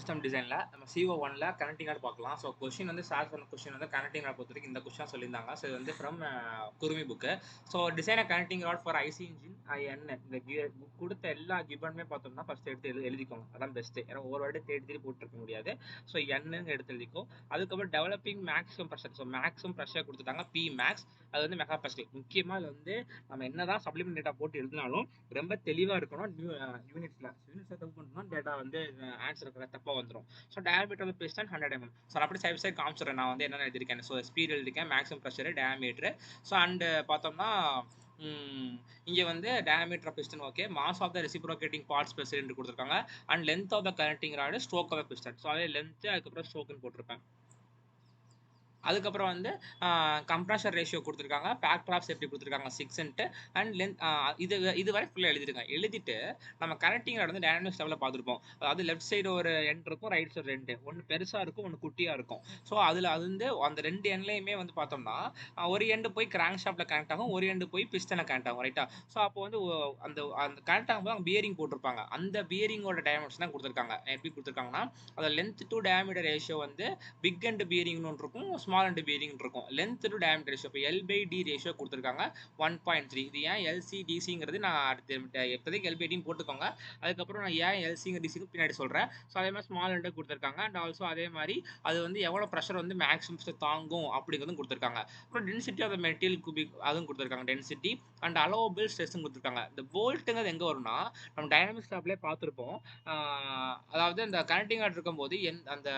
System டிசைன்ல நம்ம CO1ல கனெக்டிங் ராட் பார்க்கலாம். ஸோ கொஸ்டின் வந்து சார் சொன்ன கொஸ்டின் வந்து கனெக்டிங் ராட் பொறுத்த வரைக்கும் இந்த கொஸ்டின் சொல்லியிருந்தாங்க. ஸோ இது வந்து from Khurmi book. So design connecting rod for IC engine IN இந்த புக் கொடுத்த எல்லா கிவனுமே பார்த்தோம்னா ஃபர்ஸ்ட் எடுத்து எழுதிக்கோங்க. அதான் பெஸ்ட். ஏன்னா ஒரு வாட்டி தேடி போட்டுருக்க முடியாது. ஸோ என்னன்னு எடுத்து எழுதிக்கோ. அதுக்கப்புறம் developing maximum pressure. So maximum pressure கொடுத்துட்டாங்க P மேக்ஸ். அது வந்து மெகா பாஸ்கல். முக்கியமாக இது வந்து நம்ம என்னதான் சப்ளிமெண்ட் டேட்டா போட்டு எழுதினாலும் ரொம்ப தெளிவாக இருக்கணும். யூனிட்ஸ்ல தப்பு பண்ணோம்னா டேட்டா வந்து ஆன்சர் தப்பா வந்துடும். So diameter of piston 100 mm. So அப்படி சைட் சைட் காமிச்சிடுறேன் நான் வந்து என்ன எழுதிருக்கேன். ஸோ ஸ்பீட் எழுதிருக்கேன், maximum pressure, diameter. So and பார்த்தோம்னா இங்கே வந்து diameter of piston okay, mass of the reciprocating parts specific கொடுத்துருக்காங்க. And length of the connecting rod, stroke of the piston. So அதே லென்த் அதுக்கப்புறம் ஸ்ட்ரோக்குன்னு போட்டிருப்பேன். அதுக்கப்புறம் வந்து கம்ப்ரஷர் ரேஷியோ கொடுத்துருக்காங்க, ஃபேக்டர் ஆஃப் சேஃப்டி கொடுத்துருக்காங்க 6 அண்ட் லென்த். இது வரை ஃபுல்லாக எழுதிருக்கேன். எழுதிட்டு நம்ம கனெக்டிங் ராட் வந்து டைனமிக்ஸ் லெவலில் பார்த்துருப்போம். அதாவது லெஃப்ட் சைடு ஒரு எண்ட் இருக்கும், ரைட் சைடு ரெண்டு, ஒன்று பெருசாக இருக்கும், ஒன்று குட்டியாக இருக்கும். ஸோ அதில் அது வந்து அந்த ரெண்டு எண்ட்லையுமே வந்து பார்த்தோம்னா ஒரு எண்டு போய் கிராங்க் ஷாஃப்ட்டில் கனெக்ட் ஆகும், ஒரு எண்டு போய் பிஸ்டனில் கனெக்ட் ஆகும், ரைட்டா? ஸோ அப்போ வந்து அந்த அந்த கனெக்ட் ஆகும்போது அவங்க பியரிங் போட்டிருப்பாங்க. அந்த பியரிங்கோட டைமென்ஷன் தான் கொடுத்துருக்காங்க. எப்படி கொடுத்துருக்காங்கன்னா அந்த லென்த் டு டயாமீட்டர் ரேஷியோ வந்து பிக் அண்ட் பியரிங்னு ஒன்று இருக்கும், ஸ்மால் அண்ட் பியரிங் இருக்கும். லென்த் டு டயாமீட்டர் ரேஷியோ இப்போ L/D ரேஷியோ கொடுத்துருக்காங்க 1.3. இது ஏன் LC/DC நான் அடுத்து எப்போதைக்கு L/D போட்டுக்கோங்க. அதுக்கப்புறம் நான் ஏன் LCங்க டிசிக்கு பின்னாடி சொல்கிறேன். ஸோ அதே மாதிரி ஸ்மால் அண்ட் கொடுத்துருக்காங்க. அண்ட் ஆல்சோ அதே மாதிரி அது வந்து எவ்வளோ ப்ரெஷர் வந்து மேக்ஸிமம் தாங்கும் அப்படிங்கிறதும் கொடுத்துருக்காங்க. அப்புறம் டென்சிட்டி ஆஃப் த மெட்டீரியல் குபிக் அதுவும் கொடுத்துருக்காங்க, டென்சிட்டி அண்ட் அலோவபிள் ஸ்ட்ரெஸ்ஸும் கொடுத்துருக்காங்க. இந்த போல்ட்டுங்கிறது எங்கே வரும்னா நம்ம டைனமிக்ஸ் டாப்லேயே பார்த்துருப்போம். அதாவது இந்த கனெக்டிங் ராட் இருக்கும்போது அந்த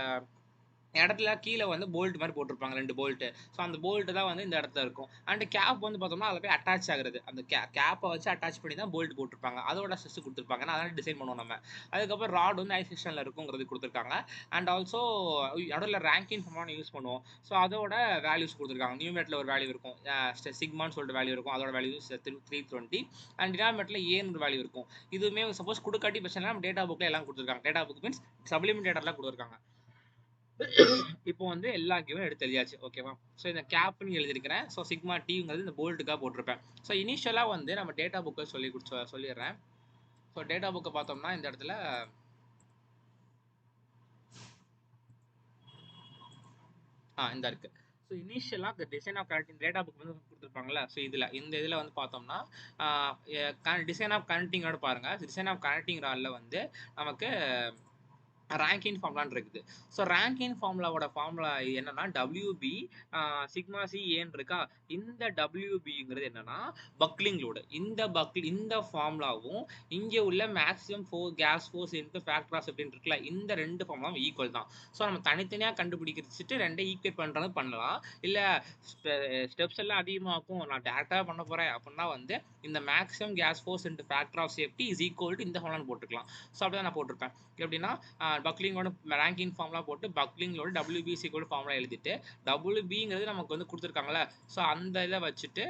இடத்துல கீழே வந்து போல்ட் மாதிரி போட்டிருப்பாங்க, 2 போல்ட்டு. ஸோ அந்த போல்ட்டு தான் வந்து இந்த இடத்துல இருக்கும். அண்ட் கேப் வந்து பார்த்தோம்னா அதில் போய் அட்டாச் ஆகுறது. அந்த கேப்பை வச்சு அட்டாச் பண்ணி தான் போல்ட் போட்டிருப்பாங்க. அதோட ஸ்ட்ரெஸ் கொடுத்துருப்பாங்க. அதனால டிசைன் பண்ணுவோம் நம்ம. அதுக்கப்புறம் ராட் வந்து ஐசெக்ஷனில் இருக்குங்கிறது கொடுத்துருக்காங்க. அண்ட் ஆல்சோ நடுவில் ரேங்கின் ஃபார்மான யூஸ் பண்ணுவோம். ஸோ அதோட வேல்யூஸ் கொடுத்துருக்காங்க. நியூமேட்டில் ஒரு வேல்யூ இருக்கும், சிக்மான்னு சொல்லிட்டு வேல்யூ இருக்கும், அதோட வேல்யூஸ் 320. அண்ட் டினாமேட்டில் ஏன்னு ஒரு வேல்யூ இருக்கும். இதுவுமே சப்போஸ் கொடுக்காட்டி பிரச்சனை நம்ம டேட்டா புக்கில் எல்லாம் கொடுத்துருக்காங்க. டேட்டா புக் மீன்ஸ் சப்ளிமெண்ட் டேட்டாலாம் கொடுத்துருக்காங்க. இப்போ வந்து எல்லா கிவும் எடுத்து எழுதியாச்சு, ஓகேவா? ஸோ இந்த கேப்னு எழுதிருக்கிறேன். ஸோ சிக்மா டிங்கிறது இந்த போல்ட்டுக்காக போட்டிருப்பேன். ஸோ இனிஷியலாக வந்து நம்ம டேட்டா புக்கை சொல்லிடுறேன். ஸோ டேட்டா புக்கை பார்த்தோம்னா இந்த இடத்துல இந்த இருக்கு. ஸோ இனிஷியலாக இந்த design of connecting data book வந்து கொடுத்துருப்பாங்களா? ஸோ இந்த இதில் வந்து பார்த்தோம்னா டிசைன் ஆஃப் கனெக்டிங் ராட் பாருங்க. டிசைன் ஆஃப் கனெக்டிங் ராடில் வந்து நமக்கு ரேங்கின் ஃபார்முலான்னு இருக்குது. ஸோ ரேங்கின் ஃபார்முலாவோட ஃபார்முலா என்னன்னா WB சிக்மா சி ஏன்னு இருக்கா. இந்த WBங்கிறது என்னன்னா பக்லிங் லோடு. இந்த ஃபார்முலாவும் இங்கே உள்ள maximum gas force into factor of safety இருக்குல்ல, இந்த ரெண்டு ஃபார்முலாவும் ஈக்குவல் தான். ஸோ நம்ம தனித்தனியாக கண்டுபிடிச்சிட்டு ரெண்டே ஈக்குவேட் பண்ணுறது பண்ணலாம். இல்லை ஸ்டெப்ஸ் எல்லாம் அதிகமாகும், நான் டேரெக்டாக பண்ண போகிறேன் அப்படின்னா வந்து இந்த maximum gas force into factor of safety is equal to இந்த ஃபார்முலான்னு போட்டுக்கலாம். ஸோ அப்படி தான் நான் போட்டிருப்பேன். எப்படின்னா பக்லிங்கோட ரேங்கிங் ஃபார்முலா போட்டு பக்லிங்கோட WBC கூட ஃபார்முலா எழுதிட்டு WBங்கிறது நமக்கு வந்து கொடுத்துருக்காங்களே. ஸோ அந்த இதை வச்சுட்டு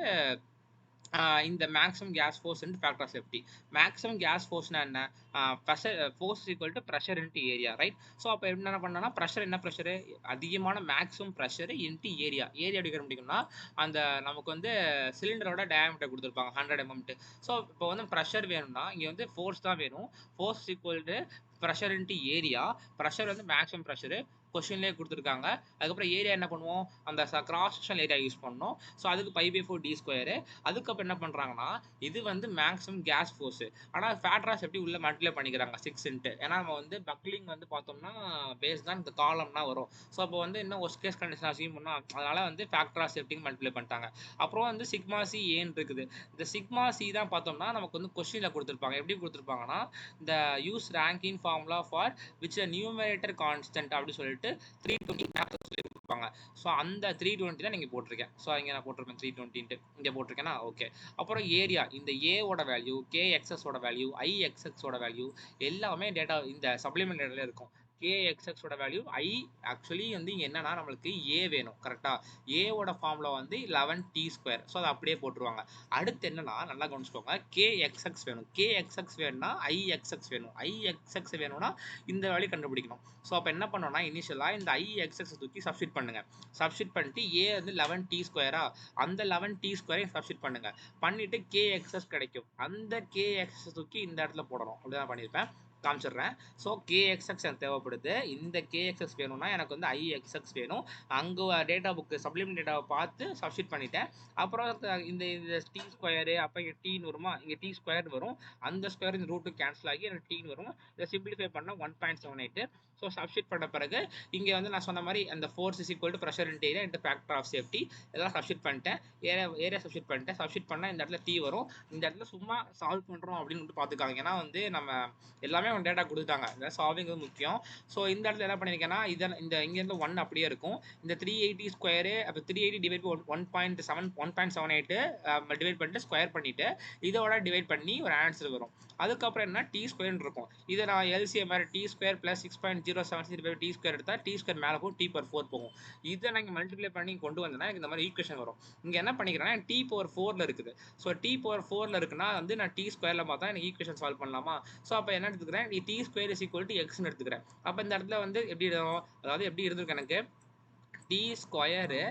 இந்த maximum gas force into factor of safety. Maximum gas ஃபோர்ஸ்னா என்ன? Pressure force equal to pressure into area, right? So அப்போ என்ன பண்ணோன்னா ப்ரெஷர் என்ன ப்ரெஷரு? அதிகமான maximum pressure into area. Area எப்படி முடியும்னா அந்த நமக்கு வந்து சிலிண்டரோட டயாமீட்டர் கொடுத்துருப்பாங்க 100 mm. ஸோ இப்போ வந்து ப்ரெஷர் வேணும்னா இங்கே வந்து ஃபோர்ஸ் தான் வேணும். Force equal to pressure into area. Pressure வந்து மேக்ஸிமம் ப்ரெஷரு கொஸ்டின்லேயே கொடுத்துருக்காங்க. அதுக்கப்புறம் ஏரியா என்ன பண்ணுவோம்? அந்த கிராஸ் செக்ஷன் ஏரியா யூஸ் பண்ணணும். ஸோ அதுக்கு π/4d². அதுக்கப்புறம் என்ன பண்ணுறாங்கன்னா இது வந்து மேக்ஸிமம் கேஸ் ஃபோர்ஸு. ஆனால் ஃபேக்டர் ஆஃப் சேஃப்டி உள்ள மல்டிப்ளை பண்ணிக்கிறாங்க 6. ஏன்னா நம்ம வந்து பக்லிங் வந்து பார்த்தோம்னா பேஸ் தான் இந்த காலம்னா வரும். ஸோ அப்போ வந்து இன்னும் ஒர்ஸ்ட் கேஸ் கண்டிஷன் அசியூம் பண்ணோம். அதனால் வந்து ஃபேக்டர் ஆஃப் சேஃப்டிக்கு மல்டிப்ளை பண்ணிட்டாங்க. அப்புறம் வந்து சிக்மா சி ஏன்னு இருக்குது. இந்த சிக்மா சி தான் பார்த்தோம்னா நமக்கு வந்து கொஸ்டினில் கொடுத்துருப்பாங்க. எப்படி கொடுத்துருப்பாங்கன்னா இந்த use ranking formula for which numerator constant அப்படி சொல்லிட்டு 320 சொல்லி கொடுப்பாங்க. ஸோ அந்த 320 தான் நீங்கள் போட்டிருக்கேன். ஸோ இங்கே நான் போட்டிருப்பேன் 320 இங்கே போட்டிருக்கேன்னா ஓகே. அப்புறம் ஏரியா, இந்த ஏவோட வேல்யூ, KXS ஓட வேல்யூ, IXX ஓட வேல்யூ எல்லாமே டேட்டா இந்த சப்ளிமெண்ட் டேட்டால இருக்கும். KXX ஓட வேல்யூ ஆக்சுவலி வந்து இங்கே என்னன்னா நம்மளுக்கு ஏ வேணும், கரெக்டா? ஏவோட ஃபார்முலா வந்து 11t². ஸோ அதை அப்படியே போட்டுருவாங்க. அடுத்து என்னன்னா நல்லா கவனிச்சுக்கோங்க, KXX வேணும். KXX வேணும்னா IXX வேணும். IXX வேணும்னா இந்த வேல்யூ கண்டுபிடிக்கணும். ஸோ அப்போ என்ன பண்ணோம்னா இனிஷியலாக இந்த IXX தூக்கி சப்ஸ்டிட் பண்ணுங்க. சப்ஸ்டிட் பண்ணிட்டு ஏ வந்து 11t². அந்த 11t² சப்ஸ்டிட் பண்ணுங்க. பண்ணிட்டு KXS கிடைக்கும். அந்த KXS தூக்கி இந்த இடத்துல போடணும். அப்படிதான் பண்ணியிருப்பேன். காமிச்சிடுறேன். ஸோ கேஎக்ஸ்எக்ஸ் எனக்கு தேவைப்படுது. இந்த கேஎக்ஸ்எக்ஸ் வேணும்னா எனக்கு வந்து ஐஎக்ஸ்எக்ஸ் வேணும். அங்கே டேட்டா புக்கு சப்ளிமெண்ட் டேட்டாவை பார்த்து சப்ஸ்டிட் பண்ணிட்டேன். அப்புறம் இந்த இந்த டி ஸ்கொயரு, அப்போ இங்கே டீன்னு வருமா, இங்கே டி ஸ்கொயர் வரும். அந்த ஸ்கொயர் இந்த ரூட்டு கேன்சல் ஆகி எனக்கு டீன்னு வரும். இதை சிம்பிளிஃபை பண்ணால் 1.78. ஸோ சப்ஸ்டிட் பண்ண பிறகு இங்கே வந்து நான் சொன்ன மாதிரி அந்த force is equal to pressure into area into factor of safety இதெல்லாம் சப்ஸ்டிட் பண்ணிட்டேன். ஏரியா சப்ஸ்டிட் பண்ணிட்டேன். சப்ஸ்டிட் பண்ணால் இந்த இடத்துல டி வரும். இந்த இடத்துல சும்மா சால்வ் பண்ணுறோம் அப்படின்னு வந்து பார்த்துக்காங்க. ஏன்னா வந்து நம்ம எல்லாமே அவங்க டேட்டா கொடுத்தாங்க. இந்த சால்விங் வந்து முக்கியம். ஸோ இந்த இடத்துல என்ன பண்ணியிருக்கேன்னா இந்த இங்கேருந்து 1 அப்படியே இருக்கும். இந்த 380 ஸ்கொயரு அப்போ 380 டிவைட் பை 1.78 டிவைட் பண்ணிட்டு ஸ்கொயர் பண்ணிட்டு இதோட டிவைட் பண்ணி ஒரு ஆன்சர் வரும். அதுக்கப்புறம் என்ன டி ஸ்கொயர்னு இருக்கும். இதை நான் எல்சிஎம் மாதிரி D square plus 6.076 D square எடுத்தால் டி ஸ்கொயர் மேலே போகும், டி பவர் 4 போகும். இதை நாங்கள் மல்டிப்ளை பண்ணி கொண்டு வந்தேன்னா எனக்கு இந்த மாதிரி ஈக்குவேஷன் வரும். இங்கே என்ன பண்ணிக்கிறேன்னா டி பவர் 4ல இருக்குது. ஸோ டி பவர் 4ல இருக்குன்னா வந்து நான் டி ஸ்கொயரில் பார்த்தா எனக்கு ஈக்குவேஷன் சால்வ் பண்ணலாமா. ஸோ அப்போ என்ன எடுத்துக்கிறேன், D square is equal to எக்ஸ்னு எடுத்துக்கிறேன். அப்போ இந்த இடத்துல வந்து எப்படி இருக்கும், அதாவது எப்படி இருந்திருக்கு எனக்கு டி ஸ்கொயரு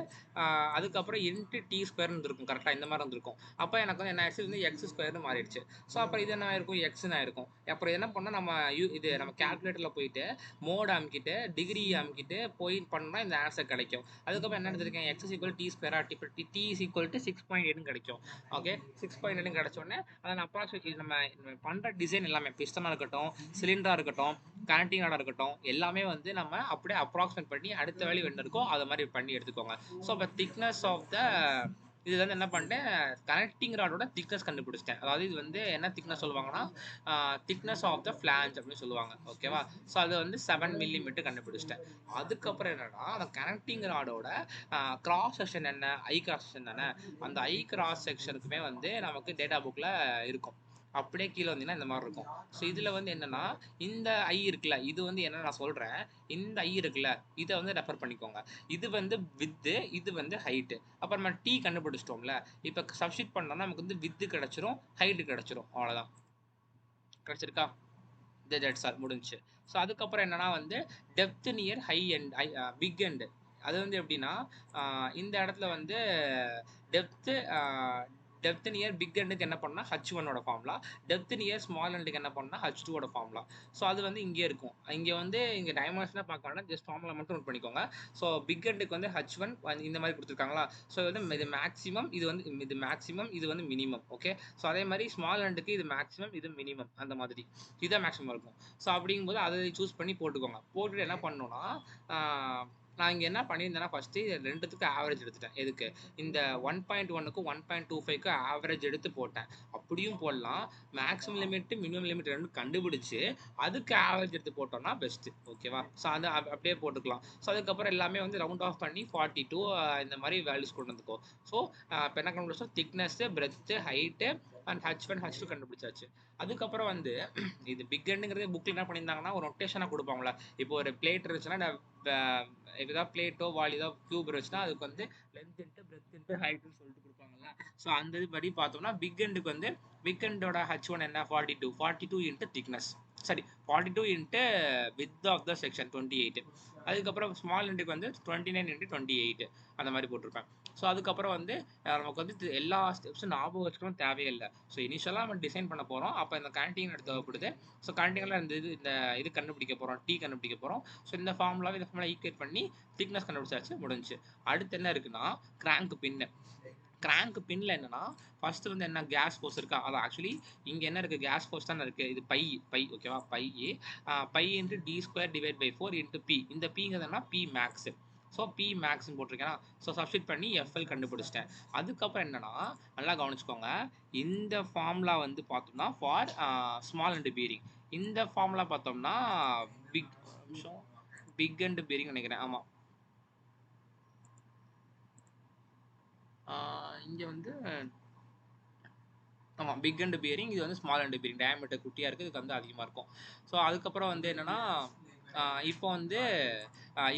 அதுக்கப்புறம் இன்ட்டு டி ஸ்கொயர்னு இருக்கும். கரெக்டாக இந்த மாதிரி இருந்திருக்கும். அப்போ எனக்கு வந்து என்ன ஆயிடுச்சு, வந்து எக்ஸ் ஸ்கொயர்னு மாறிடுச்சு. ஸோ அப்புறம் இது என்ன ஆயிருக்கும், எக்ஸ்னு ஆயிருக்கும். அப்புறம் என்ன பண்ணால் நம்ம கேல்குலேட்டரில் போயிட்டு மோட் அமுக்கிட்டு டிகிரி அமுக்கிட்டு போய் பண்ணால் இந்த ஆன்சர் கிடைக்கும். அதுக்கப்புறம் என்ன எடுத்திருக்கேன், எக்ஸ் ஈக்குவல் டி ஸ்கொயரா டி இஸ் ஈக்குவல் டு 6.8 கிடைக்கும். ஓகே 6.8 கிடைச்சோடனே அதை நான் அப்ராக்சிமேட் நம்ம பண்ணுற டிசைன் எல்லாமே பிஸ்டனாக இருக்கட்டும், சிலிண்டராக இருக்கட்டும், கனெக்டிங் ராடாக இருக்கட்டும், எல்லாமே வந்து நம்ம அப்படியே அப்ராக்சிமேட் பண்ணி அடுத்த வேல்யூ என்ன இருக்கோ அதை மாதிரி பண்ணி எடுத்துக்கோங்க. ஸோ இப்போ திக்னஸ் ஆஃப் த இதுல வந்து என்ன பண்ணிட்டேன், கனெக்டிங் ராடோட திக்னஸ் கண்டுபிடிச்சிட்டேன். அதாவது இது வந்து என்ன திக்னஸ் சொல்லுவாங்கன்னா திக்னஸ் ஆஃப் த ஃபிளாஞ்ச் அப்படின்னு சொல்லுவாங்க. ஓகேவா. ஸோ அது வந்து 7 மில்லிமீட்டர் கண்டுபிடிச்சிட்டேன். அதுக்கப்புறம் என்னன்னா அந்த கனெக்டிங் ராடோட கிராஸ் செக்ஷன் என்ன, ஐ கிராஸ் செக்ஷன் தானே, அந்த ஐ கிராஸ் செக்ஷனுக்குமே வந்து நமக்கு டேட்டா புக்கில் இருக்கும். அப்படியே கீழே வந்தீங்கன்னா இந்த மாதிரி இருக்கும். ஸோ இதில் வந்து என்னன்னா இந்த ஐ இருக்குல்ல, இது வந்து என்ன நான் சொல்கிறேன், இந்த ஐ இருக்குல்ல இதை வந்து ரெஃபர் பண்ணிக்கோங்க. இது வந்து வித்து, இது வந்து ஹைட்டு. அப்புறம் நம்ம டி கண்டுபிடிச்சிட்டோம்ல, இப்போ சப்ஸ்டிட் பண்ணோம்னா நமக்கு வந்து வித்து கிடச்சிரும், ஹைட்டு கிடச்சிரும். அவ்வளோதான். கிடச்சிருக்கா, தட்ஸ் ஆல், முடிஞ்சு. ஸோ அதுக்கப்புறம் என்னன்னா வந்து depth near high end big end. அது வந்து எப்படின்னா இந்த இடத்துல வந்து டெப்த்து டெப்த் நியர் பிக் எண்டுக்கு என்ன பண்ணால் H1ஓட ஃபார்முலா, டெப்த் நியர் ஸ்மால் எண்டுக்கு என்ன பண்ணால் H2ஓட ஃபார்முலா. ஸோ அது வந்து இங்கே இருக்கும். இங்கே வந்து இங்கே டைமென்ஷனாக பார்க்கணும்னா ஜஸ்ட் ஃபார்முலா மட்டும் நோட் பண்ணிக்கோங்க. ஸோ பிக் எண்டுக்கு வந்து H1 இந்த மாதிரி கொடுத்துருக்காங்களா. ஸோ வந்து இது மேக்ஸிமம், இது மேக்ஸிமம், இது வந்து மினிமம். ஓகே. ஸோ அதே மாதிரி ஸ்மால் எண்டுக்கு இது மேக்ஸிமம், இது மினிமம், அந்த மாதிரி இதான் மேக்ஸிமம் இருக்கும். ஸோ அப்படிங்கும்போது அதை சூஸ் பண்ணி போட்டுக்கோங்க. போட்டுட்டு என்ன பண்ணணும்னா நான் இங்கே என்ன பண்ணியிருந்தேன்னா ஃபஸ்ட்டு ரெண்டுத்துக்கு ஆவரேஜ் எடுத்துட்டேன். எதுக்கு, இந்த 1.1க்கு 1.25க்கு ஆவரேஜ் எடுத்து போட்டேன். அப்படியும் போடலாம். மேக்ஸிமம் லிமிட் மினிமம் லிமிட் ரெண்டும் கண்டுபிடிச்சு அதுக்கு ஆவரேஜ் எடுத்து போட்டோம்னா பெஸ்ட்டு. ஓகேவா. ஸோ அதை அப்படியே போட்டுக்கலாம். ஸோ அதுக்கப்புறம் எல்லாமே வந்து ரவுண்ட் ஆஃப் பண்ணி 42 இந்த மாதிரி வேல்யூஸ் கொண்டு வந்துக்கோ. ஸோ இப்போ என்ன கண்டுபிடிச்சோம், thickness, breadth, height and H1 H2 கண்டுபிடிச்சாச்சு. அதுக்கப்புறம் வந்து இது பிக் எண்டுங்கிறது புக்கில் என்ன பண்ணியிருந்தாங்கன்னா ஒரு ரொட்டேஷனாக கொடுப்பாங்களா. இப்போ ஒரு பிளேட் இருந்துச்சுன்னா ஏதாவது பிளேட்டோ வால் ஏதோ கியூப் இருந்துச்சுன்னா அதுக்கு வந்து லென்த் இன்ட்டு பிரெத் இன்ட்டு ஹைட்டுன்னு சொல்லிட்டு கொடுப்பாங்கல்ல. ஸோ அந்த இது படி பார்த்தோம்னா பிக் எண்டுக்கு வந்து பிக் எண்டோட H1 என்ன 42 இன்ட்டு திக்னஸ், சரி 42 into width of the section 28. அதுக்கப்புறம் ஸ்மால் எண்டுக்கு வந்து 29 இன்ட்டு 28 அந்த மாதிரி போட்டிருப்பேன். ஸோ அதுக்கப்புறம் வந்து நமக்கு வந்து எல்லா ஸ்டெப்ஸும் ஞாபகம் வச்சுக்கணும் தேவையில்லை. ஸோ இனிஷியலாக நம்ம டிசைன் பண்ண போகிறோம். அப்போ இந்த கனெக்டிங் எடுத்து தேவைப்படுது. ஸோ கனெக்டிங்கில் இந்த கண்டுபிடிக்க போகிறோம், டி கண்டுபிடிக்க போகிறோம். ஸோ இந்த ஃபார்முலாவை ஈக்குவேட் பண்ணி திக்னஸ் கண்டுபிடிச்சாச்சு, முடிஞ்சு. அடுத்து என்ன இருக்குன்னா கிராங்க் பின்னு. கிராங்க் பின்ல என்னன்னா ஃபர்ஸ்ட் வந்து என்ன கேஸ் ஃபோர்ஸ் இருக்கா, அது ஆக்சுவலி இங்கே என்ன இருக்குது, கேஸ் ஃபோர்ஸ் தானே இருக்குது. இது பை ஓகேவா, pi into D square divide by 4 into P. இந்த பிங்கிறதுனா பி மேக்ஸு. ஸோ பி மேக்ஸ்ன்னு போட்டிருக்கேன்னா ஸோ சப்ஸ்டிட் பண்ணி எஃப்எல் கண்டுபிடிச்சிட்டேன். அதுக்கப்புறம் என்னன்னா நல்லா கவனிச்சுக்கோங்க, இந்த ஃபார்முலா வந்து பார்த்தோம்னா ஃபார் ஸ்மால் அண்ட் பீரிங். இந்த ஃபார்முலா பார்த்தோம்னா பிக் அண்ட் பீரிங் நினைக்கிறேன். ஆமாம், இங்கே வந்து ஆமாம் பிக் அண்ட் பியரிங். இது வந்து ஸ்மால் அண்ட் பியரிங். டயமீட்டர் குட்டியாக இருக்குது, இதுக்கு வந்து அதிகமாக இருக்கும். ஸோ அதுக்கப்புறம் வந்து என்னென்னா இப்போ வந்து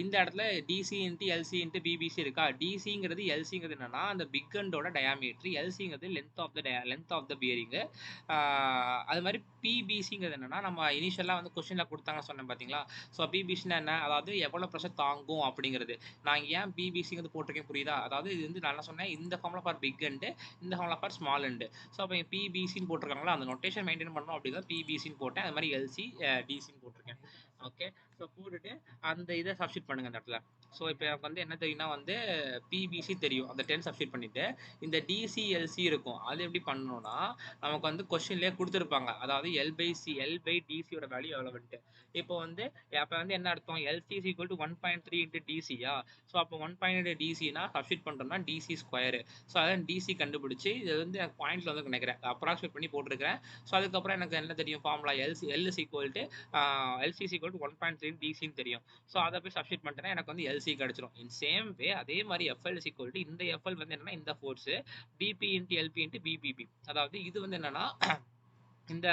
இந்த இடத்துல DC into LC into PBC இருக்கா. டிசிங்கிறது எல்சிங்கிறது என்னன்னா அந்த பிக் அண்டோட டயாமீட்டர், எல்சிங்கிறது லென்த் ஆஃப் த பியரிங்கு. அது மாதிரி பிபிசிங்கிறது என்னன்னா நம்ம இனிஷியலாக வந்து கொஸ்டினில் கொடுத்தாங்க சொன்னேன் பார்த்தீங்களா. ஸோ பிபிசினா என்ன, அதாவது எவ்வளோ ப்ரெஷர் தாங்கும் அப்படிங்கிறது. நான் ஏன் பிபிசிங்கிறது போட்டிருக்கேன் புரியுதா. அதாவது இது வந்து நான் என்ன சொன்னேன், இந்த ஃபார்முலா ஃபார் பிக் அண்டு, இந்த formula for small and. So அப்போ பிபிசின்னு போட்டிருக்காங்களா, அந்த நோட்டேஷன் மெயின்டைன் பண்ணணும் அப்படிதான் பிபிசின்னு போட்டேன். அது மாதிரி எல்சி டிசின்னு போட்டிருக்கேன். ஓகே, ஸோ போட்டுட்டு அந்த இதை சப்ஸ்டிட் பண்ணுங்க இந்த இடத்துல. ஸோ இப்போ எனக்கு வந்து என்ன தெரியும்னா வந்து பிபிசி தெரியும், அந்த 10 சப்ஸ்டிட் பண்ணிட்டு இந்த டிசிஎல்சி இருக்கும். அது எப்படி பண்ணணும்னா நமக்கு வந்து கொஸ்டின்லேயே கொடுத்துருப்பாங்க, அதாவது எல்/டிசியோட வேல்யூ எவ்வளவுன்ட்டு. இப்போ வந்து என்ன அர்த்தம், LC is equal to 1.3 into டிசியா. ஸோ அப்போ 1.8 டிசினா சப்ஸ்டிட் பண்ணுறோம்னா டிசி ஸ்கொயரு. ஸோ அதான் டிசி கண்டுபிடிச்சி இது வந்து எனக்கு பாயிண்ட்ல வந்து நினைக்கிறேன் அப்ராக்சிமேட் பண்ணி போட்டிருக்கிறேன். ஸோ அதுக்கப்புறம் எனக்கு என்ன தெரியும் formula, L is equal to LC is equal to 1.3 டிசின்னு தெரியும். ஸோ அதை போய் சப்ஸ்டிட் பண்ணிட்டேன்னா எனக்கு வந்து எல்சி கிடைச்சிரும். இன் சேம் வே அதே மாதிரி எஃப்எல் இஸ் ஈக்குவல் டு இந்த எஃப்எல் வந்து என்னன்னா இந்த force PB into LB into PBP. அதாவது இது வந்து என்னன்னா இந்த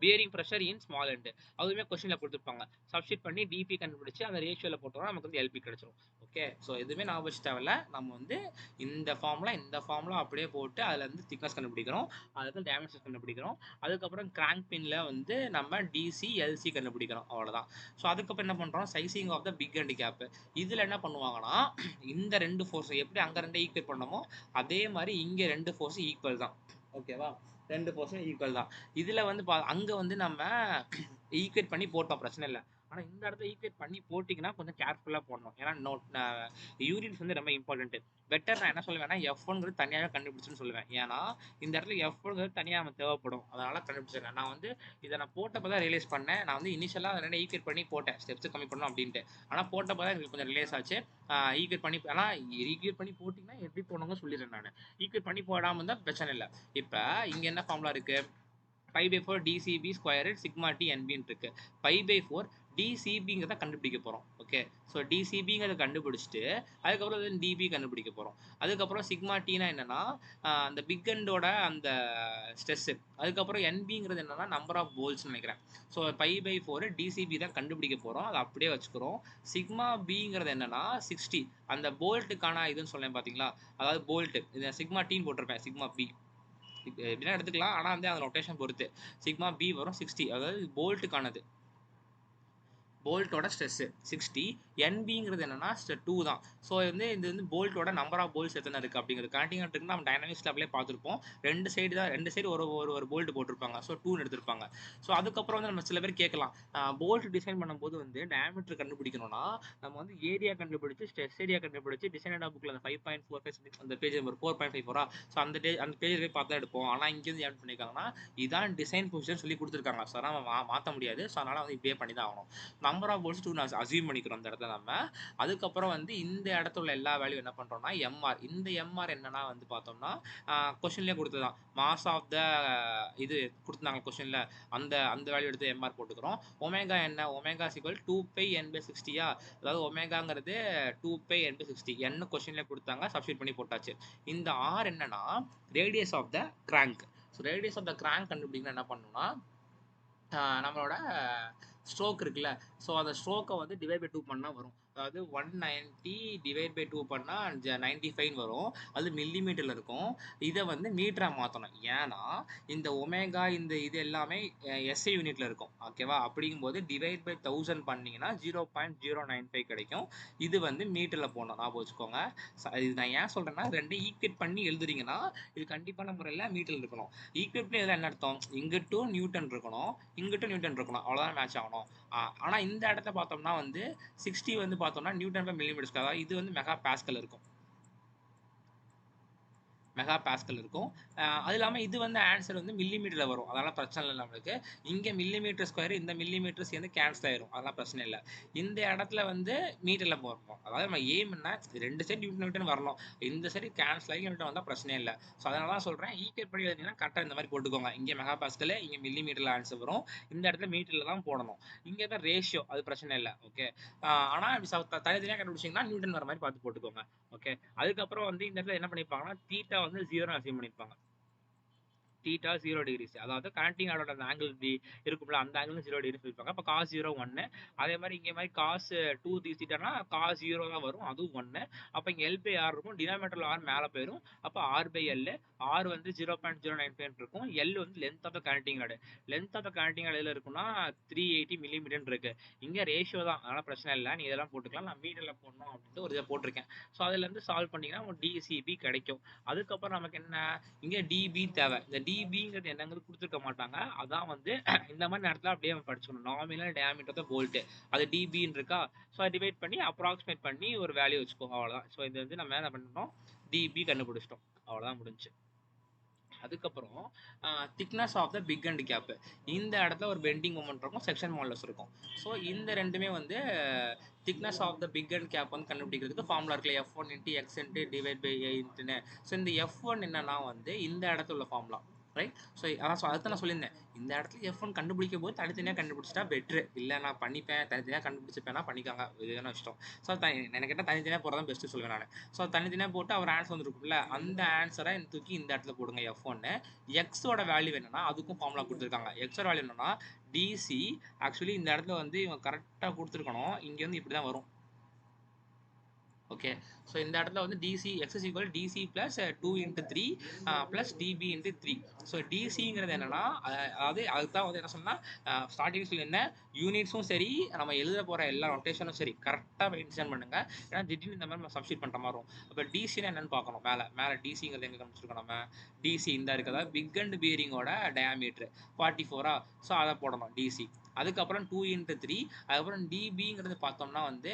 bearing pressure in small end. அதுவுமே கொஸ்டினில் கொடுத்துருப்பாங்க. சப்ஸ்டிட் பண்ணி டிபி கண்டுபிடிச்சி அந்த ரேஷியோவில் போட்டோம்னா நமக்கு வந்து எல்பி கிடைச்சிரும். ஓகே, ஸோ எதுவுமே நான் வச்சு தேவையில்ல, நம்ம வந்து இந்த ஃபார்முலா அப்படியே போட்டு அதில் வந்து திக்னஸ் கண்டுபிடிக்கிறோம், அதுக்கு டேமேஜஸ் கண்டுபிடிக்கிறோம். அதுக்கப்புறம் கிராங்க் பின்ல வந்து நம்ம டிசி எல்சி கண்டுபிடிக்கிறோம், அவ்வளோதான். ஸோ அதுக்கப்புறம் என்ன பண்ணுறோம், sizing of the big and cap. இதில் என்ன பண்ணுவாங்கன்னா இந்த ரெண்டு ஃபோர்ஸும் எப்படி அங்கே ரெண்டு ஈக்குவல் பண்ணமோ அதே மாதிரி இங்கே ரெண்டு ஃபோர்ஸும் ஈக்குவல் தான். ஓகேவா, ரெண்டு போர்ஷன் ஈக்குவல் தான். இதுல வந்து அங்க வந்து நம்ம ஈக்குவேட் பண்ணி போட்டோம், பிரச்சனை இல்லை. ஆனா இந்த இடத்துல ஈக்குவேட் பண்ணி போட்டிங்கன்னா கொஞ்சம் கேர்ஃபுல்லா போடணும். ஏன்னா யூனிட்ஸ் வந்து ரொம்ப இம்பார்ட்டன்ட். பெட்டர் நான் என்ன சொல்லுவேன்னா F1ங்கிறது தனியாகவே கண்டுபிடிச்சுன்னு சொல்லுவேன். ஏன்னா இந்த இடத்துல F1ங்கிறது தனியாக நம்ம தேவைப்படும், அதனால கண்டுபிடிச்சிருக்கேன். நான் வந்து இதை நான் போட்டப்போ தான் ரியலைஸ் பண்ணேன். நான் வந்து இனிஷியலாக ரெண்டு ஈக்குவேட் பண்ணி போட்டேன், ஸ்டெப்ஸ் கம்மி பண்ணணும் அப்படின்ட்டு. ஆனால் போட்டப்போ தான் எனக்கு கொஞ்சம் ரியலைஸ் ஆச்சு. ஈக்குவேட் பண்ணி, ஆனால் ஈக்குவேட் பண்ணி போட்டிங்கன்னா எப்படி போனவங்க சொல்லிடுறேன் நான். ஈக்குவேட் பண்ணி போடாமல் இருந்தால் பிரச்சனை இல்லை. இப்போ இங்கே என்ன ஃபார்முலா இருக்கு, π/4 டிசிபி ஸ்கொயர் சிக்மா டி என்பின்னு இருக்கு. π/4 டிசிபிங்கிறத கண்டுபிடிக்க போகிறோம். ஓகே, ஸோ டிசிபிங்கிறத கண்டுபிடிச்சிட்டு அதுக்கப்புறம் டிபி கண்டுபிடிக்க போகிறோம். அதுக்கப்புறம் சிக்மா டீனா என்னன்னா அந்த பிக் அண்டோட அந்த ஸ்ட்ரெஸ்ஸு. அதுக்கப்புறம் என்பிங்கிறது என்னன்னா நம்பர் ஆஃப் போல்ஸ்ன்னு நினைக்கிறேன். ஸோ π/4 டிசிபி தான் கண்டுபிடிக்க போகிறோம், அதை அப்படியே வச்சுக்கிறோம். சிக்மா பிங்கிறது என்னன்னா 60, அந்த போல்ட்டுக்கான இதுன்னு சொன்னேன் பார்த்தீங்களா, அதாவது போல்ட்டு இந்த சிக்மா டீன்னு போட்டிருப்பேன், சிக்மா பி எப்படின்னா எடுத்துக்கலாம். ஆனால் வந்து அந்த ரொட்டேஷன் பொறுத்து சிக்மா பி வரும் 60, அதாவது போல்ட்டுக்கானது, போல்ட்டோட ஸ்ட்ரெஸ் 60. என்பிங்கிறது என்னன்னா 2 தான். ஸோ வந்து இது வந்து போல்ட்டோட நம்பர் ஆஃப் போல்ட்ஸ் எத்தனை இருக்குது அப்படிங்கிறது கனெக்டிங் இருக்குன்னு நம்ம டைனமிக்ஸ் லேப்லேயே பார்த்துருப்போம். ரெண்டு சைடு ஒரு ஒரு போல்ட் போட்டிருப்பாங்க. ஸோ 2 எடுத்திருப்பாங்க. ஸோ அதுக்கப்புறம் வந்து நம்ம சில பேர் கேட்கலாம், போல்ட் டிசைன் பண்ணும்போது வந்து டயாமீட்டர் கண்டுபிடிக்கணும்னா நம்ம வந்து ஏரியா கண்டுபிடிச்சு ஸ்ட்ரெஸ் ஏரியா கண்டுபிடிச்சு டிசைனடா புக்கில் அந்த 5.45 அந்த பேஜ் நம்பர் 4.54. ஸோ அந்த பேஜ் போய் பார்த்து தான் எடுப்போம். ஆனால் இங்கே வந்து என்ன பண்ணியிருக்காங்கன்னா இதான் டிசைன் பொசிஷன் சொல்லி கொடுத்துருக்காங்க. ஸோ அதனால் மாற்ற முடியாது. ஸோ அதனால் வந்து இப்படியே பண்ணி தான் ஆகணும். நம்பர் ஆஃப் போல்ட்ஸ் 2 அசியூம் பண்ணிக்கிறோம் அந்த இடத்துல நம்ம. அதுக்கப்புறம் வந்து இந்த இடத்துல உள்ள எல்லா வேல்யூ என்ன பண்றோம்னா எம்ஆர். இந்த எம்ஆர் என்னன்னா வந்து பார்த்தோம்னா கொஸ்டின்லேயே கொடுத்ததான் மாஸ் ஆஃப் த இது கொடுத்துருந்தாங்க கொஸ்டின்ல, அந்த அந்த வேல்யூ எடுத்து எம்ஆர் போட்டுக்கிறோம். ஒமேகா என்ன, ஒமேகா சிக்வல் 2πn/60. அதாவது ஒமேகாங்கிறது 2πn/60 என்ன கொஸ்டின்லேயே கொடுத்தாங்க, சப்ஸ்டிட் பண்ணி போட்டாச்சு. இந்த ஆர் என்னன்னா radius of the crank. So radius of the crank கண்டுபிடிக்கணும் என்ன பண்ணணும்னா நம்மளோட ஸ்ட்ரோக் இருக்குல்ல, ஸோ அந்த ஸ்ட்ரோக்கை வந்து டிவைட் பை 2 பண்ணால் வரும். அதாவது 190 டிவைட் பை 2 பண்ணால் 95 வரும். அது மில்லிமீட்டரில் இருக்கும். இதை வந்து மீட்டராக மாற்றணும். ஏன்னா இந்த ஒமேகா இந்த இது எல்லாமே எஸ்ஐ யூனிட்ல இருக்கும். ஓகேவா, அப்படிங்கும்போது டிவைட் பை 1000 பண்ணிங்கன்னா 0.095 கிடைக்கும். இது வந்து மீட்டரில் போடணும், ஞாபகம் வச்சுக்கோங்க. இது நான் ஏன் சொல்கிறேன்னா ரெண்டு ஈக்குவேட் பண்ணி எழுதுறீங்கன்னா இது கண்டிப்பான முறையில் மீட்டரில் இருக்கணும். ஈக்குவேட் பண்ணி இதெல்லாம் என்ன அர்த்தம், இங்கிட்டும் நியூட்டன் இருக்கணும், இங்கிட்டும் நியூட்டன் இருக்கணும், அவ்வளோதான் மேட்ச் ஆகணும். ஆனால் இந்த இடத்த பார்த்தோம்னா வந்து 60 வந்து பார்த்தோம்னா நியூட்டன் பை மில்லிமீட்டர், அதாவது இது வந்து மெகா பாஸ்கல் இருக்கும், மெகா பாஸ்கல் இருக்கும். அது இல்லாமல் இது வந்து ஆன்சர் வந்து மில்லிமீட்டரில் வரும், அதெல்லாம் பிரச்சனை இல்லை நம்மளுக்கு. இங்கே மில்லிமீட்டர் ஸ்கொயர் இந்த மில்லிமீட்டர் சேர்ந்து கேன்சல் ஆயிரும், அதெல்லாம் பிரச்சனை இல்லை. இந்த இடத்துல வந்து மீட்டரில் போகிறோம். அதாவது நம்ம ஏம்னா ரெண்டு சைடு நியூட்டன் வரணும், இந்த சைடு கேன்சல் ஆகி நியூட்டன் வந்தால் பிரச்சனை இல்லை. ஸோ அதனால தான் சொல்கிறேன் ஈக்குவேட் பண்ணி எழுதிங்கன்னா கரெக்டாக இந்த மாதிரி போட்டுக்கோங்க. இங்கே மெகா பாஸ்கல், இங்கே மில்லிமீட்டரில் ஆன்சர் வரும், இந்த இடத்துல மீட்டரில் தான் போடணும். இங்கே தான் ரேஷியோ, அது பிரச்சனை இல்லை. ஓகே, ஆனால் தனித்தனியாக கண்டுபிடிச்சிங்கன்னா நியூட்டன் வர மாதிரி பார்த்து போட்டுக்கோங்க. ஓகே, அதுக்கப்புறம் வந்து இந்த இடத்துல என்ன பண்ணியிருப்பாங்கன்னா தீட்டா வந்து 0 அசியூம் பண்ணியிருப்பாங்க. தீட்டா 0 டிகிரிஸ், அதாவது கனெக்டிங் ஆடோட அந்த ஆங்கிள் இப்படி இருக்கும்ல, அந்த ஆங்கிள் 0 டிகிரி சொல்லியிருப்பாங்க. அப்போ காஸ் 0 1. அதே மாதிரி இங்கே மாதிரி காஸ் 2 தீட்டானா காஸ் 0 தான் வரும், அதுவும் 1. அப்போ இங்கே எல் பை ஆர் இருக்கும், டினாமேட்டரில் ஆர் மேலே போயிடும். அப்போ ஆர் பை எல், ஆர் வந்து 0.095 இருக்கும். எல் வந்து லென்த் ஆஃப் த கனெக்டிங் ஆடு. லென்த் ஆஃப் த கனெக்டிங் ஆடு எதில் இருக்குன்னா 380 மில்லிமீட்டர் இருக்கு. இங்கே ரேஷியோ தான், அதனால் பிரச்சனை இல்லை, நீ இதெல்லாம் போட்டுக்கலாம். நான் மீட்டரில் போடணும் அப்படின்ட்டு ஒரு இதை போட்டிருக்கேன். ஸோ அதுலேருந்து சால்வ் பண்ணிங்கன்னா உங்களுக்கு டிசிபி கிடைக்கும். அதுக்கப்புறம் நமக்கு என்ன, இங்கே டிபி தேவை. இந்த டிபிங்கிறது என்னங்கிறது கொடுத்துருக்க மாட்டாங்க. அதான் வந்து இந்த மாதிரி நேரத்தில் அப்படியே நம்ம படிச்சுக்கணும். நாமினல் டயாமீட்டர் ஆஃப் போல்ட், அது டிபின்னு இருக்கா. ஸோ அதை டிவைட் பண்ணி அப்ராக்சிமேட் பண்ணி ஒரு வேல்யூ வச்சுக்கோ, அவ்வளோதான். ஸோ இது வந்து நம்ம என்ன பண்ணிட்டோம், டிபி கண்டுபிடிச்சிட்டோம், அவ்வளோதான் முடிஞ்சு. அதுக்கப்புறம் thickness of the big and cap, இந்த இடத்துல ஒரு பெண்டிங் மொமெண்ட் இருக்கும், செக்ஷன் மாடலஸ் இருக்கும். ஸோ இந்த ரெண்டுமே வந்து thickness of the big and cap வந்து கண்டுபிடிக்கிறதுக்கு ஃபார்முலா இருக்குல்ல, F1 × X × divide by A ன்னு. ஸோ இந்த F1 என்னன்னா வந்து இந்த இடத்துல உள்ள ஃபார்முலா, ரைட். ஸோ அதுதான் நான் சொல்லியிருந்தேன், இந்த இடத்துல F1 கண்டுபிடிக்கும் போது தனித்தனியாக கண்டுபிடிச்சிட்டா பெட்ரு. இல்லை நான் பண்ணிப்பேன் தனித்தனியாக கண்டுபிடிச்சிப்பேன்னா பண்ணிக்காங்க, இது வேணும் இஷ்டம். ஸோ எனக்கு கேட்டால் தனித்தனியாக போகிறதான் பெஸ்ட்டு சொல்லுவேன் நான். ஸோ தனித்தனியாக போட்டு அவர் ஆன்சர் வந்துருக்கும்ல, அந்த ஆன்சரை தூக்கி இந்த இடத்துல போடுங்க F1. எக்ஸோட வேல்யூ என்னன்னா அதுக்கும் ஃபார்முலா கொடுத்துருக்காங்க. எக்ஸோட வேல்யூ என்னன்னா டிசி. ஆக்சுவலி இந்த இடத்துல வந்து இவங்க கரெக்டாக கொடுத்துருக்கணும், இங்கே வந்து இப்படி தான் வரும். ஓகே, ஸோ இந்த இடத்துல வந்து DC x is equal DC plus 2 × 3 plus DB × 3. So டிசிங்கிறது என்னன்னா, அதாவது அதுதான் வந்து என்ன சொன்னால் ஸ்டார்டிங் சொல்லி என்ன யூனிட்ஸும் சரி, நம்ம எழுத போகிற எல்லா ரொட்டேஷனும் சரி கரெக்டாக மென்ஷன் பண்ணுங்க. ஏன்னா திடீர்னு இந்த மாதிரி நம்ம சப்ஸ்டிட் பண்ணுற மாதிரி வரும். அப்போ டிசினா என்னன்னு பார்க்கணும். மேலே டிசிங்கிறது எங்கே கண்டுபிடிச்சிருக்கோம் நம்ம, டிசி இந்த இருக்கிறதா பிக் அண்ட் பியரிங்கோட டயாமீட்ரு 44. ஸோ அதை போடணும் டிசி. அதுக்கப்புறம் 2 × 3. அதுக்கப்புறம் டிபிங்கிறது பார்த்தோம்னா வந்து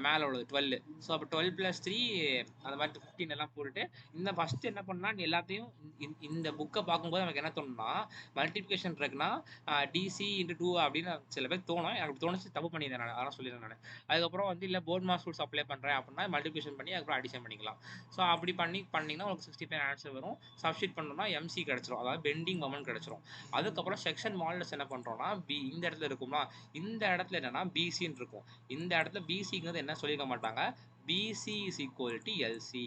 மேலே உள்ளது 12. ஸோ அப்போ 12 + 3 அந்த மாதிரி 15 எல்லாம் போட்டுட்டு இந்த ஃபஸ்ட்டு என்ன பண்ணால் எல்லாத்தையும் இந்த புக்கை பார்க்கும்போது நமக்கு என்ன தோணுன்னா, மல்டிப்ளிகேஷன் இருக்குன்னா டிசி × 2 அப்படின்னு சில பேர் தோணும். எனக்கு தோணுச்சு, தப்பு பண்ணியிருந்தேன் நான், அதெல்லாம் சொல்லிடுறேன் நான். அதுக்கப்புறம் வந்து இல்லை போர்ட் மாஸ் ரூல்ஸ் அப்ளை பண்ணுறேன் அப்படின்னா மல்டிப்ளிகேஷன் பண்ணி அதுக்கப்புறம் அடிஷன் பண்ணிக்கலாம். ஸோ அப்படி பண்ணிங்கன்னா உங்களுக்கு 65 ஆன்சர் வரும். சப்ஸ்டிட் பண்ணோம்னா எம்சி கிடச்சிரும், அதாவது பெண்டிங் மொமெண்ட் கிடச்சிரும். அதுக்கப்புறம் செக்ஷன் மாடல்ஸ் என்ன பண்ணுறோம்னா இந்த இடத்துல இருக்குமா, இந்த இடத்துல என்னன்னா பிசின்னு இருக்கும். இந்த இடத்துல பிசிங்கிறது என்ன சொல்லிக்க மாட்டாங்க, PC is equal to LC.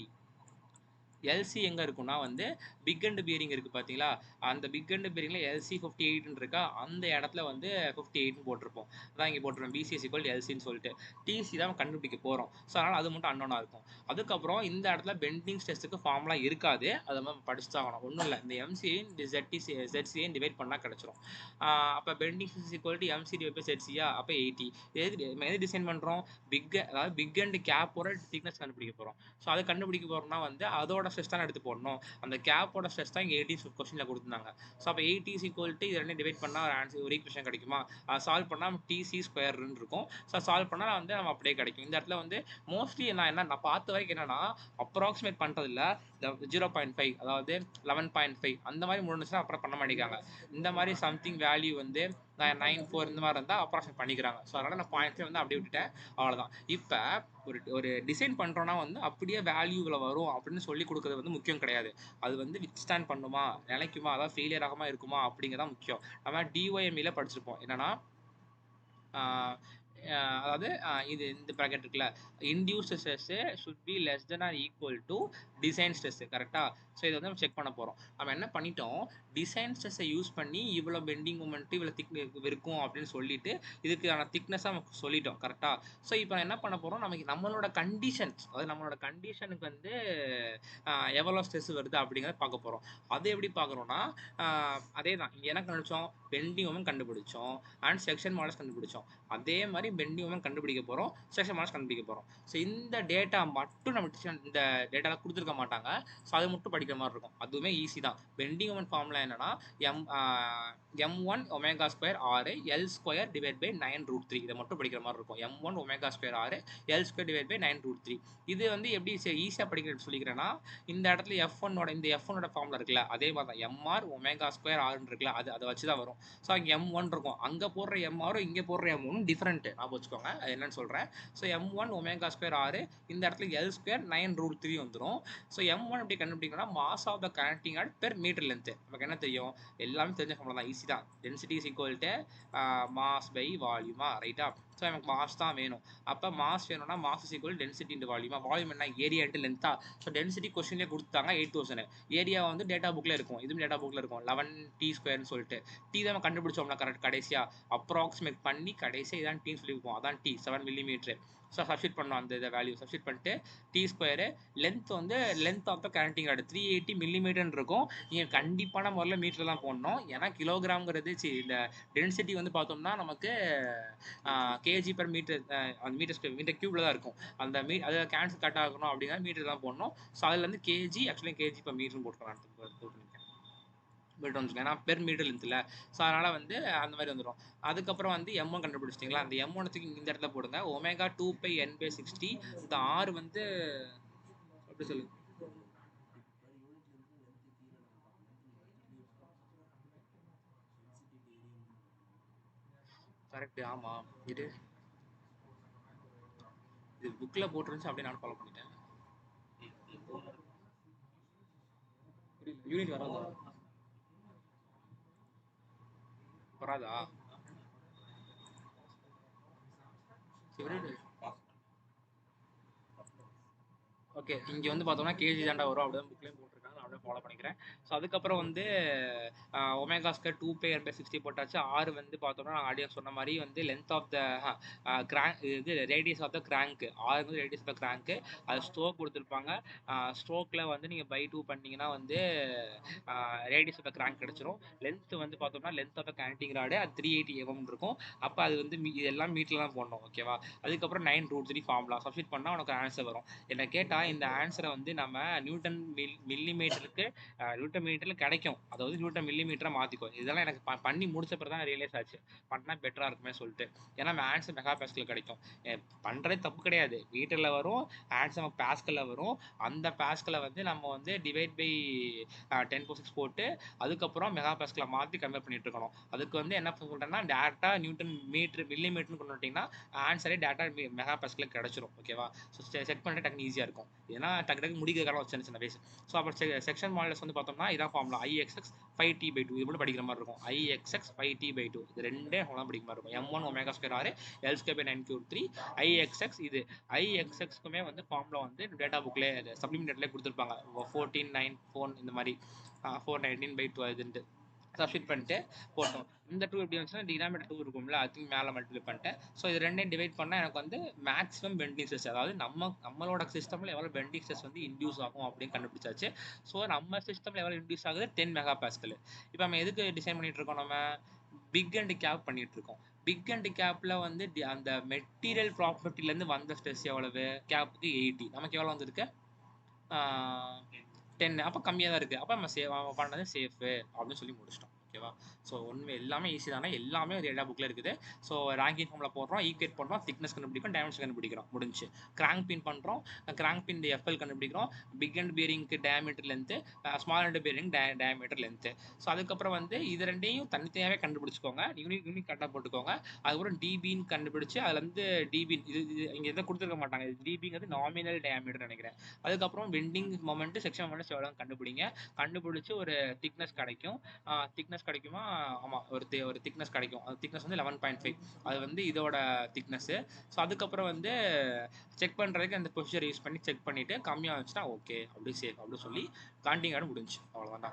LC எங்கே இருக்குன்னா வந்து பிக் அண்ட் பியரிங் இருக்குது பார்த்தீங்களா, அந்த பிக் அண்ட் பியரிங்கில் எல்சி 58 இருக்கா, அந்த இடத்துல வந்து 58 போட்டிருப்போம். அதான் இங்கே போட்டிருப்போம் பிசி இஸ் ஈக்குவல் எல்சின்னு சொல்லிட்டு. டிசி தான் கண்டுபிடிக்க போகிறோம். ஸோ அதனால் அது மட்டும் அன்னோனாக இருக்கும். அதுக்கப்புறம் இந்த இடத்துல பெண்டிங் ஸ்ட்ரெஸ்ஸுக்கு ஃபார்முலா இருக்காது, அதை நம்ம படிச்சுட்டாகணும். ஒன்றும் இல்லை, இந்த எம்சியை இந்த ZCயை டிவைட் பண்ணால் கிடச்சிரும். அப்போ bending stress equal to MC divide by ZCயா, அப்போ 80. எது டிசைன் பண்ணுறோம், அதாவது பிக் அண்ட் கேப்போட திக்னஸ் கண்டுபிடிக்க போகிறோம். ஸோ அதை கண்டுபிடிக்க போகிறோம்னா வந்து அதோட ஸ்ட்ரெஸ் தான் எடுத்து போடணும். அந்த கேப்போட ஸ்ட்ரெஸ் தான் இங்கே 80 கொஸ்டினில் கொடுத்துருந்தாங்க. ஸோ அப்போ 80 இஸ் ஈக்குவல் டு இது ரெண்டும் டிவைட் பண்ணால் ஒரு ஆன்சர், ஒரு ஈக்குவேஷன் கிடைக்குமா, சால்வ் பண்ணால் டிசி ஸ்கொயர்னு இருக்கும். ஸோ சால்வ் பண்ணால் வந்து நம்ம அப்படியே கிடைக்கும். இந்த இடத்துல வந்து மோஸ்ட்லி நான் பார்த்த வரைக்கும் என்னன்னா அப்ராக்சிமேட் பண்ணுறதில்ல, இந்த 0.5 அதாவது 11.5 அந்த மாதிரி முடிஞ்சுன்னா அப்புறம் பண்ண மாட்டேங்கிறாங்க. இந்த மாதிரி சம்திங் வேல்யூ வந்து 9.4 இந்த மாதிரி இருந்தால் அப்ராக்சிமேட் பண்ணிக்கிறாங்க. ஸோ அதனால் நான் பாயிண்ட்ஸே வந்து அப்படியே விட்டுட்டேன், அவ்வளோதான். இப்போ ஒரு டிசைன் பண்ணுறோன்னா வந்து அப்படியே வேல்யூவில் வரும் அப்படின்னு சொல்லி கொடுக்குறது வந்து முக்கியம் கிடையாது. அது வந்து வித்ஸ்டாண்ட் பண்ணுமா, நிலைக்குமா, அதாவது ஃபெயிலியர் ஆகாமல் இருக்குமா அப்படிங்கிறதான் முக்கியம். நம்ம டிஒஎம்இல படிச்சிருப்போம் என்னன்னா, அதாவது இது இந்த ப்ராக்கெட் இருக்குல்ல, induced stress should be less than or equal to design stress, கரெக்டாக. ஸோ இதை வந்து நம்ம செக் பண்ண போகிறோம். நம்ம என்ன பண்ணிட்டோம், டிசைன் ஸ்ட்ரெஸ்ஸை யூஸ் பண்ணி இவ்வளோ பெண்டிங் மூமெண்ட் இவ்வளோ இருக்கும் அப்படின்னு சொல்லிட்டு இதுக்கான திக்னஸாக நமக்கு சொல்லிட்டோம், கரெக்டாக. ஸோ இப்போ என்ன பண்ண போகிறோம், நம்மளோட கண்டிஷன்ஸ், அதாவது நம்மளோட கண்டிஷனுக்கு வந்து எவ்வளோ ஸ்ட்ரெஸ் வருது அப்படிங்கிறத பார்க்க போகிறோம். அதை எப்படி பார்க்குறோன்னா, அதே தான் இங்கே என்ன கண்டுபிடிச்சோம், பெண்டிங் மொமெண்ட் கண்டுபிடிச்சோம் அண்ட் செக்ஷன் மாடல்ஸ் கண்டுபிடிச்சோம். அதே மாதிரி பெண்டிங் மொமெண்ட் கண்டுபிடிக்க போகிறோம், செக்ஷன் மாடல்ஸ் கண்டுபிடிக்க போகிறோம். ஸோ இந்த டேட்டா மட்டும் நம்ம இந்த டேட்டாவில் கொடுத்துருக்க மாட்டாங்க. ஸோ அதை மட்டும் படிக்கிற மாதிரி இருக்கும். அதுவுமே ஈஸி தான். பெண்டிங் மொமெண்ட் ஃபார்முலா என்னன்னா m1 ω² r L² divide by 9√3. இதை மட்டும் படிக்கிற மாதிரி இருக்கும். m1 ω² r L² divide by 9√3. இது வந்து எப்படி ஈஸியாக படிக்கிறேன்னு சொல்லிக்கிறேன்னா, இந்த இடத்துல இந்த F1 ஃபார்முலா இருக்குல்ல, அதே மாதிரி தான் mr ω² r இருக்குல்ல, அதை வச்சு தான் வரும். ஸோ அங்கே m1 இருக்கும், அங்கே போடுற mr இங்கே போடுற m1 டிஃப்ரெண்ட், நான் வச்சுக்கோங்க, அது என்னன்னு சொல்கிறேன். ஸோ m1 ω² r இந்த இடத்துல L² 9√3 வந்துடும். ஸோ m1 எப்படி கண்டுபிடிக்கணும்னா mass of the connecting rod per metre length. நமக்கு என்ன தெரியும், எல்லாமே தெரிஞ்ச ஃபார்முலா தான், ஈஸி தான். Density is equal to mass by வால்யூமா, ரைட்டா. ஸோ எனக்கு மாஸ் தான் வேணும். அப்போ மாஸ் வேணும்னா mass is equal density into வால்யூமா. வால்யூம் என்ன, ஏரியா இன்டு லென்த்தா. ஸோ டென்சிட்டி கொஸ்டின்லேயே கொடுத்தாங்க 8000. ஏரியா வந்து டேட்டா புக்கில் இருக்கும், இதுவும் டேட்டா புக்கில் இருக்கும் 11t²ன்னு சொல்லிட்டு. டி தான் கண்டுபிடிச்சோம்னா கரெக்ட் கடைசியாக அப்ராக்சிமேட் பண்ணி கடைசியாக இதான் டீன்னு சொல்லியிருப்போம். அதான் டி 7 மில்லிமீட்டர். ஸோ சப்ஸ்டிட் பண்ணோம் அந்த இதை வேல்யூ சப்ஸ்டிட் பண்ணிட்டு t². லென்த் வந்து லென்த் ஆஃப் த கரண்டிங் ராடு 380 மில்லிமீட்டர்னு இருக்கும். நீங்கள் கண்டிப்பான முறையில் மீட்டர் தான் போடணும். ஏன்னா கிலோகிராம்ங்கிறது இந்த டென்சிட்டி வந்து பார்த்தோம்னா நமக்கு கேஜி பர் மீட்டர், அந்த மீட்டர் கியூப்ல தான் இருக்கும். அந்த அதில் கேன்சல் கட் ஆகணும் அப்படின்னா மீட்டர் தான் போடணும். ஸோ அதுலேருந்து KG actually KG per metre போட்டுக்கலாம். ஏன்னா பெர் மீட்டர் லென்த்தில். ஸோ அதனால் வந்து அந்த மாதிரி வந்துடும். அதுக்கப்புறம் வந்து M1 கண்டுபிடிச்சிட்டிங்களா, அந்த M1 இந்த இடத்துல போடுங்க. Omega 2πn/60. இந்த ஆறு வந்து எப்படி சொல்லுங்க, கரெக்ட். ஆமாம், இது புக்கில் போட்டுருந்துச்சு, அப்படியே நான் ஃபாலோ பண்ணிட்டேன். யூனிட் வராதா வராதா ஓகே. இங்கே வந்து பார்த்தோம்னா கேஜி தாண்டா வரும், அப்படிதான் புக்லேயும் போட்டிருக்காங்க, நான் அப்படியே ஃபாலோ பண்ணிக்கிறேன். ஸோ அதுக்கப்புறம் வந்து ஒமேகா ஸ்கொயர் 2πn/60 போட்டாச்சு. ஆறு வந்து பார்த்தோம்னா நான் ஆடியோ சொன்ன மாதிரி வந்து லென்த் ஆஃப் த கிராங்க், இது ரேடியஸ் ஆஃப் த கிராங்க். ஆறு வந்து ரேடியஸ் ஆஃப் த கிராங்க். அது ஸ்ட்ரோக் கொடுத்துருப்பாங்க. ஸ்ட்ரோக்கில் வந்து நீங்கள் பை 2 பண்ணிங்கன்னா வந்து ரேடியஸ் ஆஃப் த கிராங்க் கிடச்சிரும். லென்த் வந்து பார்த்தோம்னா length of the connecting rod அது 380 mm இருக்கும். அப்போ அது வந்து இதெல்லாம் மீட்டரில் தான் போடணும், ஓகேவா. அதுக்கப்புறம் 9√3 ஃபார்முலா சப்ஸ்டிட் பண்ணால் உனக்கு ஆன்சர் வரும். என்ன கேட்டால் இந்த ஆன்சரை வந்து நம்ம நியூட்டன் மில்லிமீட்டருக்கு நியூட்டன் மீட்டரில் கிடைக்கும், அதாவது நியூட்டன் மில்லிமீட்டரை மாற்றிக்கோ. இதெல்லாம் எனக்கு பண்ணி முடிச்ச பிறகு தான் ரியலைஸ் ஆச்சு, பண்ணால் பெட்டராக இருக்குமே சொல்லிட்டு. ஏன்னா நம்ம ஆன்சர் மெகா பாஸ்கல் கிடைக்கும். பண்ணுறது தப்பு கிடையாது, மீட்டரில் வரும், ஆன்சர் நம்ம பாஸ்கலில் வரும். அந்த பாஸ்கலை வந்து நம்ம வந்து டிவைட் பை 10⁶ போட்டு அதுக்கப்புறம் மெகா பாஸ்கலை மாற்றி கன்வெர்ட் பண்ணிட்டு இருக்கணும். அதுக்கு வந்து என்ன சொல்கிறேன்னா டேட்டா நியூட்டன் மில்லிமீட்டர்னு கொண்டு வந்துட்டிங்கன்னா ஆன்சரே டேட்டா மெகா பாஸ்கலில் கிடச்சிரும், ஓகேவா. ஸோ செக் பண்ணிட்டு டக்குனு ஈஸியாக இருக்கும். ஏன்னா டக்கு டக்கு முடிக்கிறதுக்கான சின்ன சின்ன பேஸ். ஸோ அப்புறம் செக்ஷன் மாடல்ஸ் வந்து பார்த்தோம்னா இதான் ஃபார்முலா IXX 5t/2. இது மட்டும் படிக்கிற மாதிரி இருக்கும். IXX 5t/2 இது ரெண்டே ஃபார்முலா படிக்கிற மாதிரி இருக்கும். M1 ஒமேகா ஸ்கொயர் ஆறு L²/9/3 IXX. இது IXX-க்குமே வந்து ஃபார்முலா வந்து டேட்டா புக்லேயே சப்ளிமெண்ட்லேயே கொடுத்துருப்பாங்க. 14/9 இந்த மாதிரி 419/12 சப்ஸ்டிட் பண்ணிட்டு போட்டோம். இந்த 2 எப்படி வந்துச்சுன்னா டினாமினேட்டர் 2 இருக்கும்ல, அதுக்கு மேலே மல்டிப்ளை பண்ணிட்டேன். ஸோ இது ரெண்டையும் டிவைட் பண்ணால் எனக்கு வந்து மேக்ஸிமம் பெண்டிங் ஸ்ட்ரெஸ், அதாவது நம்மளோட சிஸ்டமில் எவ்வளோ பெண்டிங் ஸ்ட்ரெஸ் வந்து இன்டியூஸ் ஆகும் அப்படின்னு கண்டுபிடிச்சாச்சு. ஸோ நம்ம சிஸ்டமில் எவ்வளோ இன்டியூஸ் ஆகுது 10 மெகா பாஸ்கல். இப்போ நம்ம எதுக்கு டிசைன் பண்ணிட்டு இருக்கோம், நம்ம பிக் அண்ட் கேப் பண்ணிட்டு இருக்கோம். பிக் அண்ட் கேப்பில் வந்து அந்த மெட்டீரியல் ப்ராப்பர்ட்டிலேருந்து வந்த ஸ்ட்ரெஸ் எவ்வளவு, கேப்புக்கு 80, நமக்கு எவ்வளோ வந்துருக்கு 10. அப்போ கம்மியாக தான் இருக்குது. அப்போ நம்ம பண்ணது சேஃபு அப்படின்னு சொல்லி முடிச்சிட்டோம், ஓகேவா. ஸோ ஒன்று எல்லாமே ஈஸி தானே, எல்லாமே டேட்டா புக்கில் இருக்குது. ஸோ ரேங்கிங் ஃபார்மில் போடுறோம், ஈக்குவேட் பண்ணுறோம், திக்னஸ் கண்டுபிடிக்கும், டைமென்ஷன் கண்டுபிடிக்கிறோம், முடிஞ்சு. கிராங்க் பின் பண்ணுறோம், கிராங்க் பின் FL கண்டுபிடிக்கிறோம், பிக் அண்ட் பியரிங்க்கு diameter length, small end bearing diameter length. So அதுக்கப்புறம் வந்து இது ரெண்டையும் தனித்தனியாகவே கண்டுபிடிச்சிக்கோங்க, யூனிக் கரெக்டாக போட்டுக்கோங்க. அதுக்கப்புறம் டிபின்னு கண்டுபிடிச்சு அதில் வந்து டிபின் இது இங்கே எதுவும் கொடுத்துருக்க மாட்டாங்க, டிபிங்கிறது நாமினல் டயமீட்டர் நினைக்கிறேன். அதுக்கப்புறம் வெண்டிங் மொமெண்ட் செக்ஷன் மொமெண்ட் எவ்வளோ கண்டுபிடிச்சு ஒரு திக்னஸ் கிடைக்கும். திக்னஸ் கிடைக்குமா, ஆமாம், ஒரு திக்னஸ் கிடைக்கும். அது திக்னஸ் வந்து 11.5, அது வந்து இதோட திக்னஸ்ஸு. ஸோ அதுக்கப்புறம் வந்து செக் பண்ணுறதுக்கு அந்த ப்ரொசீஜர் யூஸ் பண்ணி செக் பண்ணிவிட்டு கம்மியாக இருந்துச்சுன்னா ஓகே அப்படி சேஃப் அப்படி சொல்லி காண்டிங் ஆட முடிஞ்சு, அவ்வளோதான்டா.